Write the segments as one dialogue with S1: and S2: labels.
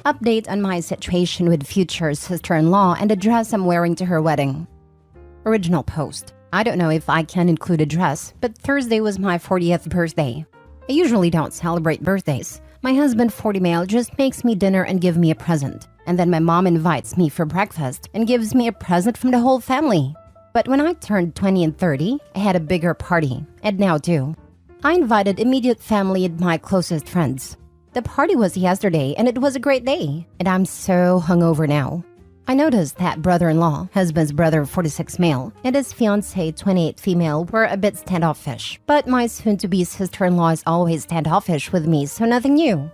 S1: Update on my situation with future sister-in-law and the dress I'm wearing to her wedding. Original post. I don't know if I can include a dress, but Thursday was my 40th birthday. I usually don't celebrate birthdays. My husband, 40 male, just makes me dinner and give me a present. And then my mom invites me for breakfast and gives me a present from the whole family. But when I turned 20 and 30, I had a bigger party, and now too. I invited immediate family and my closest friends. The party was yesterday and it was a great day, and I'm so hungover now. I noticed that brother-in-law, husband's brother 46 male, and his fiancée 28 female were a bit standoffish, but my soon-to-be sister-in-law is always standoffish with me, so nothing new.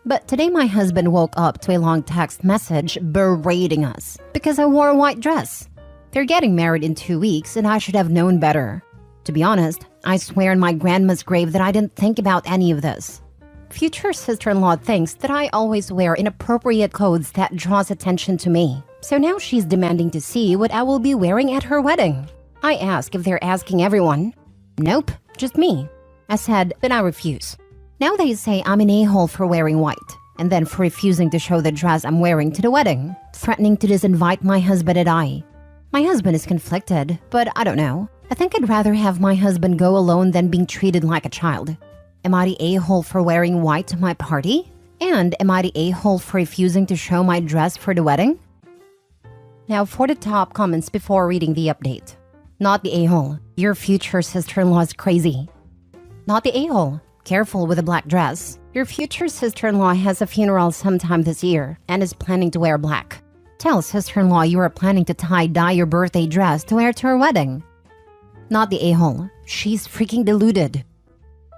S1: But today my husband woke up to a long text message berating us because I wore a white dress. They're getting married in 2 weeks and I should have known better. To be honest, I swear on my grandma's grave that I didn't think about any of this. Future sister-in-law thinks that I always wear inappropriate clothes that draws attention to me. So now she's demanding to see what I will be wearing at her wedding. I ask if they're asking everyone. Nope, just me. I said, then I refuse. Now they say I'm an a-hole for wearing white, and then for refusing to show the dress I'm wearing to the wedding, threatening to disinvite my husband and I. My husband is conflicted, but I don't know. I think I'd rather have my husband go alone than being treated like a child. Am I the a-hole for wearing white to my party? And am I the a-hole for refusing to show my dress for the wedding? Now for the top comments before reading the update. Not the a-hole. Your future sister-in-law is crazy. Not the a-hole. Careful with a black dress. Your future sister-in-law has a funeral sometime this year and is planning to wear black. Tell sister-in-law you are planning to tie-dye your birthday dress to wear to her wedding. Not the a-hole. She's freaking deluded.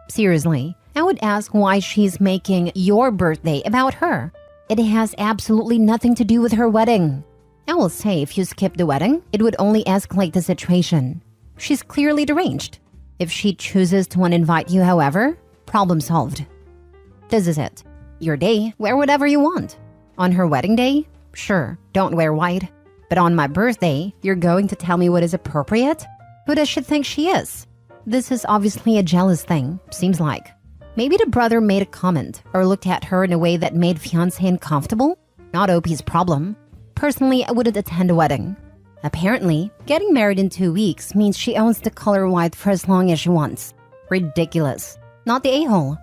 S1: Seriously, I would ask why she's making your birthday about her. It has absolutely nothing to do with her wedding. I will say if you skip the wedding, it would only escalate the situation. She's clearly deranged. If she chooses to uninvite you, however, problem solved. This is it. Your day, wear whatever you want. On her wedding day, sure, don't wear white. But on my birthday, you're going to tell me what is appropriate? Who does she think she is? This is obviously a jealous thing, seems like. Maybe the brother made a comment or looked at her in a way that made fiancé uncomfortable? Not OP's problem. Personally, I wouldn't attend a wedding. Apparently, getting married in 2 weeks means she owns the color white for as long as she wants. Ridiculous. Not the a-hole.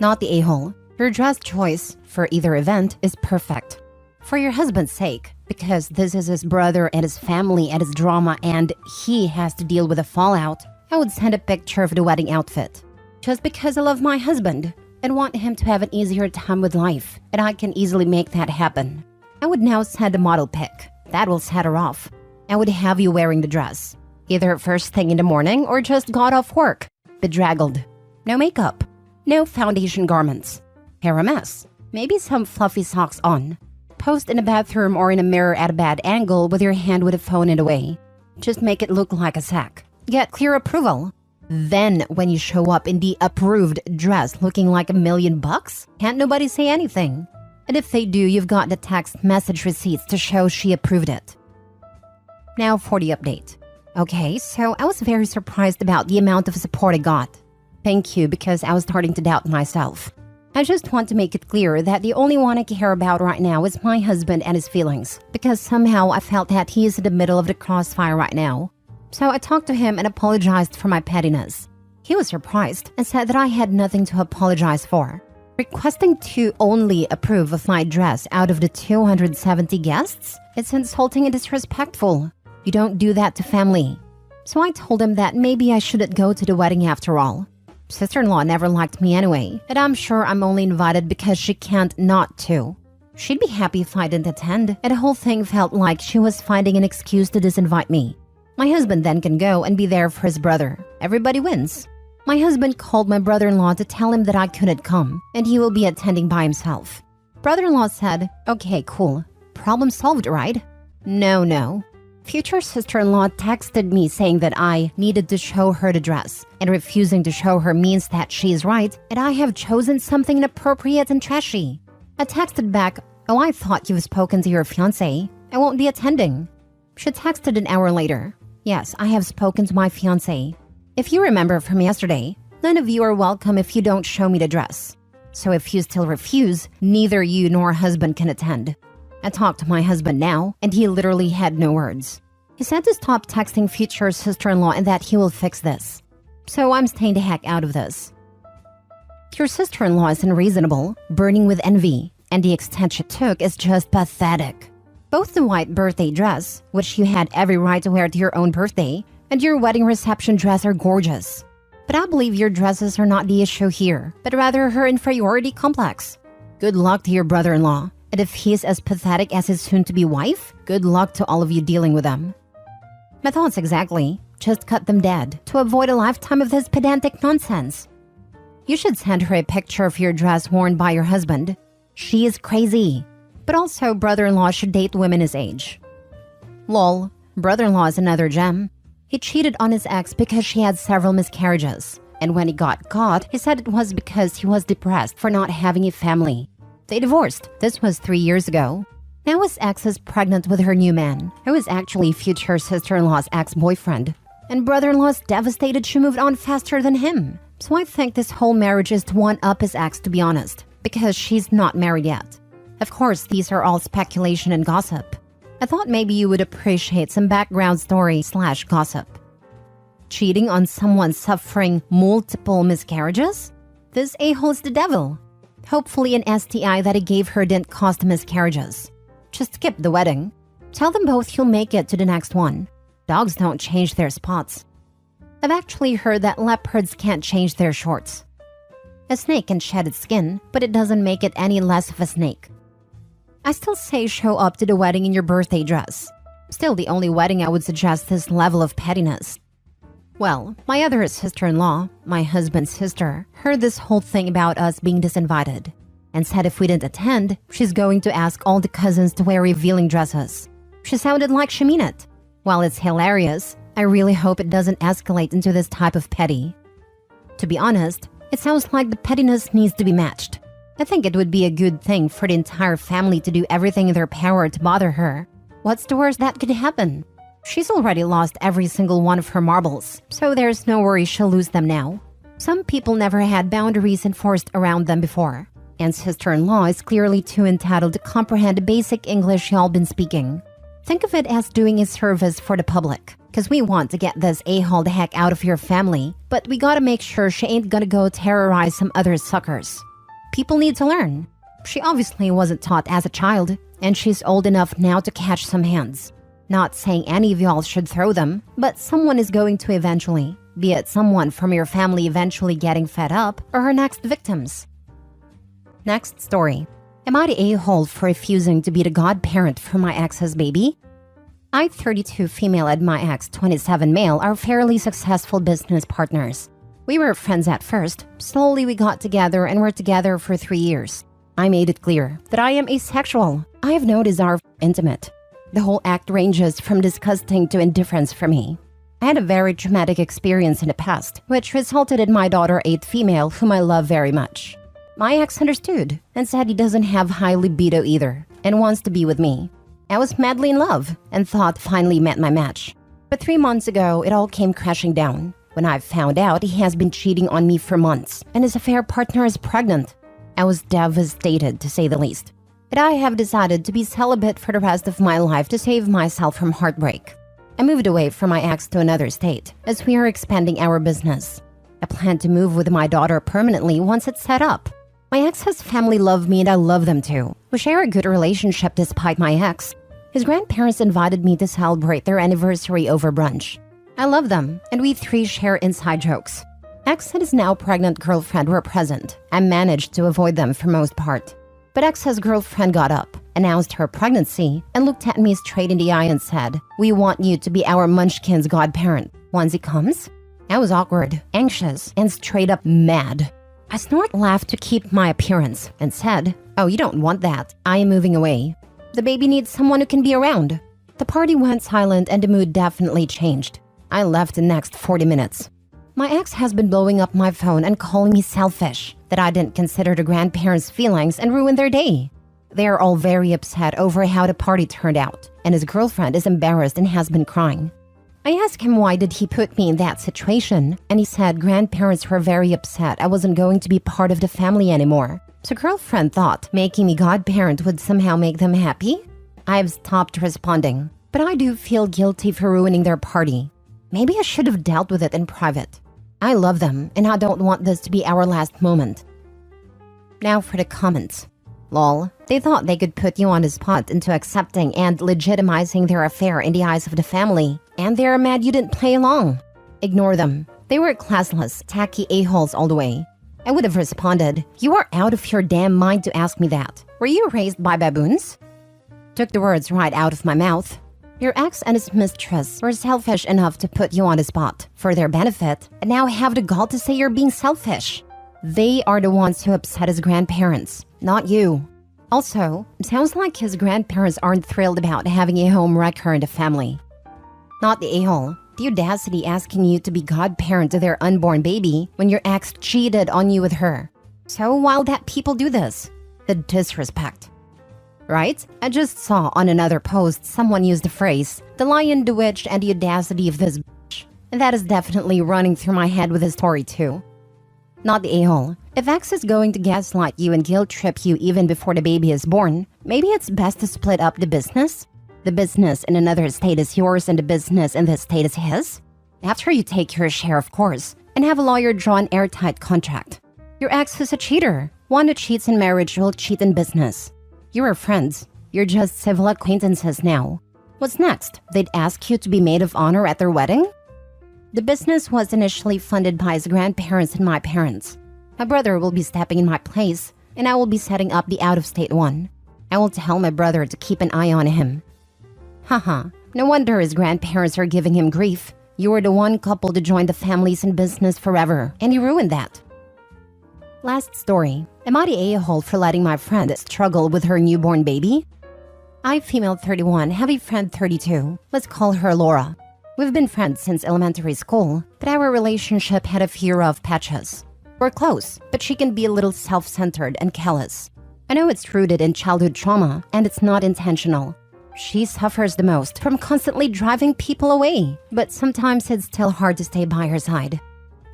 S1: Not the a-hole. Your dress choice for either event is perfect. For your husband's sake, because this is his brother and his family and his drama and he has to deal with the fallout, I would send a picture of the wedding outfit. Just because I love my husband and want him to have an easier time with life, and I can easily make that happen. I would now send a model pic. That will set her off. I would have you wearing the dress. Either first thing in the morning or just got off work. Bedraggled. No makeup. No foundation garments. Hair a mess. Maybe some fluffy socks on. Post in a bathroom or in a mirror at a bad angle with your hand with a phone in the way. Just make it look like a sack. Get clear approval. Then when you show up in the approved dress looking like $1 million, can't nobody say anything. And if they do, you've got the text message receipts to show she approved it. Now for the update. Okay, so I was very surprised about the amount of support I got. Thank you, because I was starting to doubt myself. I just want to make it clear that the only one I care about right now is my husband and his feelings, because somehow I felt that he is in the middle of the crossfire right now. So I talked to him and apologized for my pettiness. He was surprised and said that I had nothing to apologize for. Requesting to only approve of my dress out of the 270 guests? It's insulting and disrespectful. You don't do that to family. So I told him that maybe I shouldn't go to the wedding after all. Sister-in-law never liked me anyway, and I'm sure I'm only invited because she can't not to. She'd be happy if I didn't attend, and the whole thing felt like she was finding an excuse to disinvite me. My husband then can go and be there for his brother. Everybody wins. My husband called my brother-in-law to tell him that I couldn't come, and he will be attending by himself. Brother-in-law said, okay, cool. Problem solved, right? No. Future sister-in-law texted me saying that I needed to show her the dress, and refusing to show her means that she's right and I have chosen something inappropriate and trashy. I texted back, oh, I thought you've spoken to your fiancé. I won't be attending. She texted an hour later, yes, I have spoken to my fiancé. If you remember from yesterday, none of you are welcome if you don't show me the dress. So if you still refuse, neither you nor husband can attend. I talked to my husband now, and he literally had no words. He said to stop texting future sister-in-law and that he will fix this. So I'm staying the heck out of this. Your sister-in-law is unreasonable, burning with envy, and the extent she took is just pathetic. Both the white birthday dress, which you had every right to wear to your own birthday, and your wedding reception dress are gorgeous. But I believe your dresses are not the issue here, but rather her inferiority complex. Good luck to your brother-in-law, and if he's as pathetic as his soon-to-be wife, good luck to all of you dealing with them. My thoughts exactly. Just cut them dead to avoid a lifetime of this pedantic nonsense. You should send her a picture of your dress worn by your husband. She is crazy. But also, brother-in-law should date women his age. Lol, brother-in-law is another gem. He cheated on his ex because she had several miscarriages. And when he got caught, he said it was because he was depressed for not having a family. They divorced. This was 3 years ago. Now his ex is pregnant with her new man, who is actually future sister-in-law's ex-boyfriend. And brother-in-law is devastated she moved on faster than him. So I think this whole marriage is to one-up his ex, to be honest, because she's not married yet. Of course, these are all speculation and gossip. I thought maybe you would appreciate some background story/gossip. Cheating on someone suffering multiple miscarriages? This a-hole's the devil. Hopefully an STI that he gave her didn't cost miscarriages. Just skip the wedding. Tell them both you'll make it to the next one. Dogs don't change their spots. I've actually heard that leopards can't change their shorts. A snake can shed its skin, but it doesn't make it any less of a snake. I still say show up to the wedding in your birthday dress. Still the only wedding I would suggest this level of pettiness. Well, my other sister-in-law, my husband's sister, heard this whole thing about us being disinvited and said if we didn't attend, she's going to ask all the cousins to wear revealing dresses. She sounded like she meant it. While it's hilarious, I really hope it doesn't escalate into this type of petty. To be honest, it sounds like the pettiness needs to be matched. I think it would be a good thing for the entire family to do everything in their power to bother her. What's the worst that could happen? She's already lost every single one of her marbles, so there's no worry she'll lose them now. Some people never had boundaries enforced around them before, and sister-in-law is clearly too entitled to comprehend the basic English y'all been speaking. Think of it as doing a service for the public, because we want to get this a-hole the heck out of your family, but we gotta make sure she ain't gonna go terrorize some other suckers. People need to learn. She obviously wasn't taught as a child, and she's old enough now to catch some hands. Not saying any of y'all should throw them, but someone is going to eventually, be it someone from your family eventually getting fed up, or her next victims. Next story. Am I the a-hole for refusing to be the godparent for my ex's baby? I, 32 female, and my ex, 27 male, are fairly successful business partners. We were friends at first. Slowly we got together and were together for 3 years. I made it clear that I am asexual. I have no desire for intimate. The whole act ranges from disgusting to indifference for me. I had a very traumatic experience in the past, which resulted in my daughter, 8th female, whom I love very much. My ex understood and said he doesn't have high libido either and wants to be with me. I was madly in love and thought finally met my match. But 3 months ago, it all came crashing down when I found out he has been cheating on me for months and his affair partner is pregnant. I was devastated, to say the least. But I have decided to be celibate for the rest of my life to save myself from heartbreak. I moved away from my ex to another state as we are expanding our business. I plan to move with my daughter permanently once it's set up. My ex's family love me and I love them too. We share a good relationship despite my ex. His grandparents invited me to celebrate their anniversary over brunch. I love them, and we 3 share inside jokes. Ex and his now pregnant girlfriend were present. I managed to avoid them for most part. But ex's girlfriend got up, announced her pregnancy, and looked at me straight in the eye and said, "We want you to be our munchkin's godparent once he comes." I was awkward, anxious, and straight up mad. I snort-laughed to keep my appearance and said, "Oh, you don't want that. I am moving away. The baby needs someone who can be around." The party went silent and the mood definitely changed. I left the next 40 minutes. My ex has been blowing up my phone and calling me selfish, that I didn't consider the grandparents' feelings and ruin their day. They are all very upset over how the party turned out, and his girlfriend is embarrassed and has been crying. I asked him why did he put me in that situation, and he said grandparents were very upset I wasn't going to be part of the family anymore. So girlfriend thought making me godparent would somehow make them happy? I've stopped responding, but I do feel guilty for ruining their party. Maybe I should have dealt with it in private. I love them, and I don't want this to be our last moment. Now for the comments. Lol, they thought they could put you on the spot into accepting and legitimizing their affair in the eyes of the family, and they're mad you didn't play along. Ignore them. They were classless, tacky a-holes all the way. I would have responded, you are out of your damn mind to ask me that. Were you raised by baboons? Took the words right out of my mouth. Your ex and his mistress were selfish enough to put you on the spot for their benefit, and now have the gall to say you're being selfish. They are the ones who upset his grandparents, not you. Also, it sounds like his grandparents aren't thrilled about having a home wrecker in the family. Not the a-hole. The audacity asking you to be godparent to their unborn baby when your ex cheated on you with her. So wild that people do this. The disrespect. Right? I just saw on another post someone used the phrase, the lion, the witch, and the audacity of this bitch. And that is definitely running through my head with his story too. Not the a-hole. If ex is going to gaslight you and guilt trip you even before the baby is born, maybe it's best to split up the business? The business in another state is yours and the business in this state is his? After you take your share, of course, and have a lawyer draw an airtight contract. Your ex is a cheater. One who cheats in marriage will cheat in business. You are friends. You're just civil acquaintances now. What's next? They'd ask you to be maid of honor at their wedding? The business was initially funded by his grandparents and my parents. My brother will be stepping in my place, and I will be setting up the out-of-state one. I will tell my brother to keep an eye on him. Haha, no wonder his grandparents are giving him grief. You were the one couple to join the families in business forever, and you ruined that. Last story. Am I the a-hole for letting my friend struggle with her newborn baby? I, female 31, have a friend 32. Let's call her Laura. We've been friends since elementary school, but our relationship had a few rough patches. We're close, but she can be a little self-centered and callous. I know it's rooted in childhood trauma, and it's not intentional. She suffers the most from constantly driving people away, but sometimes it's still hard to stay by her side.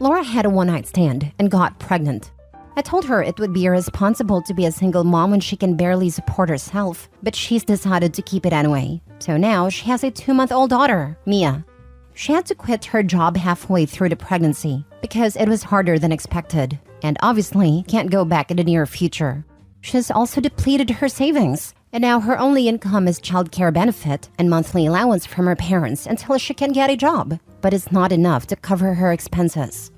S1: Laura had a one-night stand and got pregnant. I told her it would be irresponsible to be a single mom when she can barely support herself, but she's decided to keep it anyway. So now she has a 2-month-old daughter, Mia. She had to quit her job halfway through the pregnancy because it was harder than expected, and obviously can't go back in the near future. She's also depleted her savings, and now her only income is childcare benefit and monthly allowance from her parents until she can get a job, but it's not enough to cover her expenses.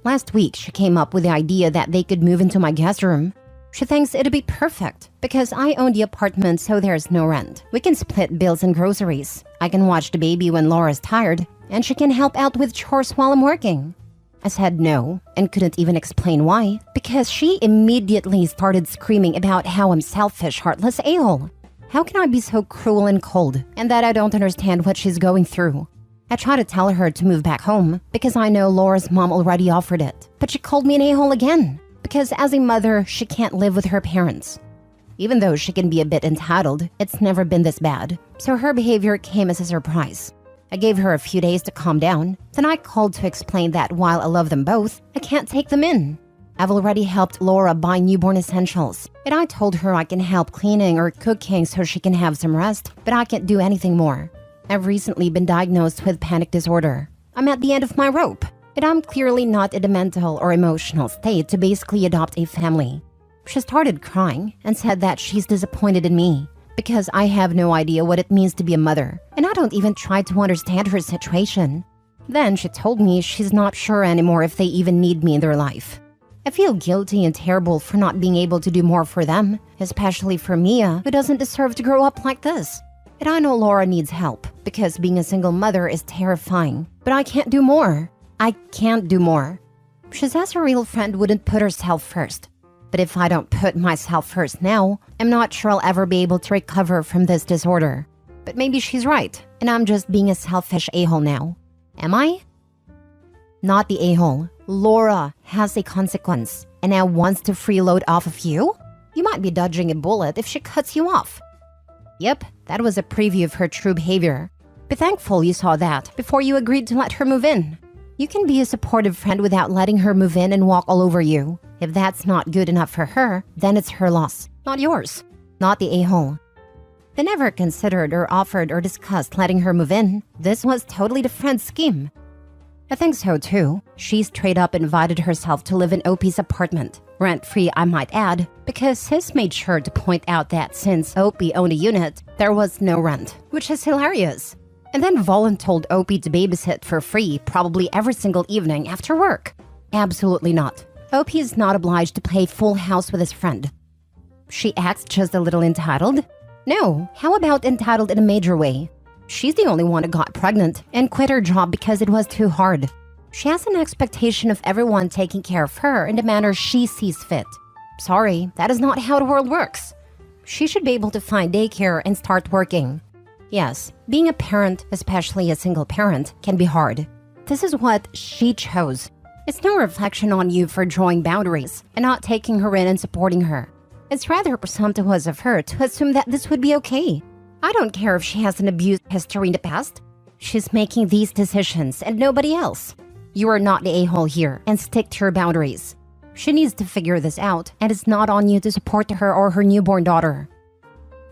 S1: Last week, she came up with the idea that they could move into my guest room. She thinks it'd be perfect because I own the apartment, so there's no rent. We can split bills and groceries. I can watch the baby when Laura's tired, and she can help out with chores while I'm working. I said no and couldn't even explain why, because she immediately started screaming about how I'm selfish, heartless a-hole. How can I be so cruel and cold, and that I don't understand what she's going through? I tried to tell her to move back home because I know Laura's mom already offered it, but she called me an a-hole again because as a mother, she can't live with her parents. Even though she can be a bit entitled, it's never been this bad, so her behavior came as a surprise. I gave her a few days to calm down, then I called to explain that while I love them both, I can't take them in. I've already helped Laura buy newborn essentials, and I told her I can help cleaning or cooking so she can have some rest, but I can't do anything more. I've recently been diagnosed with panic disorder. I'm at the end of my rope, and I'm clearly not in the mental or emotional state to basically adopt a family. She started crying and said that she's disappointed in me because I have no idea what it means to be a mother, and I don't even try to understand her situation. Then she told me she's not sure anymore if they even need me in their life. I feel guilty and terrible for not being able to do more for them, especially for Mia, who doesn't deserve to grow up like this. And I know Laura needs help because being a single mother is terrifying, but I can't do more. I can't do more. She says her real friend wouldn't put herself first. But if I don't put myself first now, I'm not sure I'll ever be able to recover from this disorder. But maybe she's right, and I'm just being a selfish a-hole now. Am I? Not the a-hole. Laura has a consequence, and now wants to freeload off of you? You might be dodging a bullet if she cuts you off. Yep, that was a preview of her true behavior. Be thankful you saw that before you agreed to let her move in. You can be a supportive friend without letting her move in and walk all over you. If that's not good enough for her, then it's her loss, not yours, not the a-hole. They never considered or offered or discussed letting her move in. This was totally the friend's scheme. I think so too. She straight up invited herself to live in OP's apartment. Rent-free, I might add, because sis made sure to point out that since OP owned a unit, there was no rent, which is hilarious. And then Volin told OP to babysit for free probably every single evening after work. Absolutely not. OP is not obliged to play full house with his friend. She acts just a little entitled? No, how about entitled in a major way? She's the only one who got pregnant and quit her job because it was too hard. She has an expectation of everyone taking care of her in the manner she sees fit. Sorry, that is not how the world works. She should be able to find daycare and start working. Yes, being a parent, especially a single parent, can be hard. This is what she chose. It's no reflection on you for drawing boundaries and not taking her in and supporting her. It's rather presumptuous of her to assume that this would be okay. I don't care if she has an abuse history in the past. She's making these decisions and nobody else. You are not the a-hole here and stick to your boundaries. She needs to figure this out and it's not on you to support her or her newborn daughter.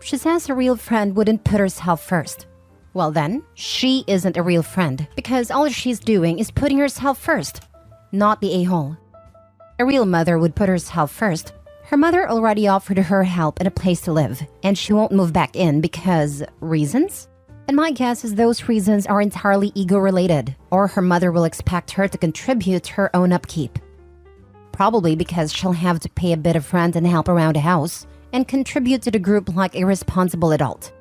S1: She says a real friend wouldn't put herself first. Well then, she isn't a real friend because all she's doing is putting herself first, not the a-hole. A real mother would put herself first. Her mother already offered her help and a place to live, and she won't move back in because reasons? And my guess is those reasons are entirely ego-related, or her mother will expect her to contribute to her own upkeep. Probably because she'll have to pay a bit of rent and help around the house, and contribute to the group like a responsible adult.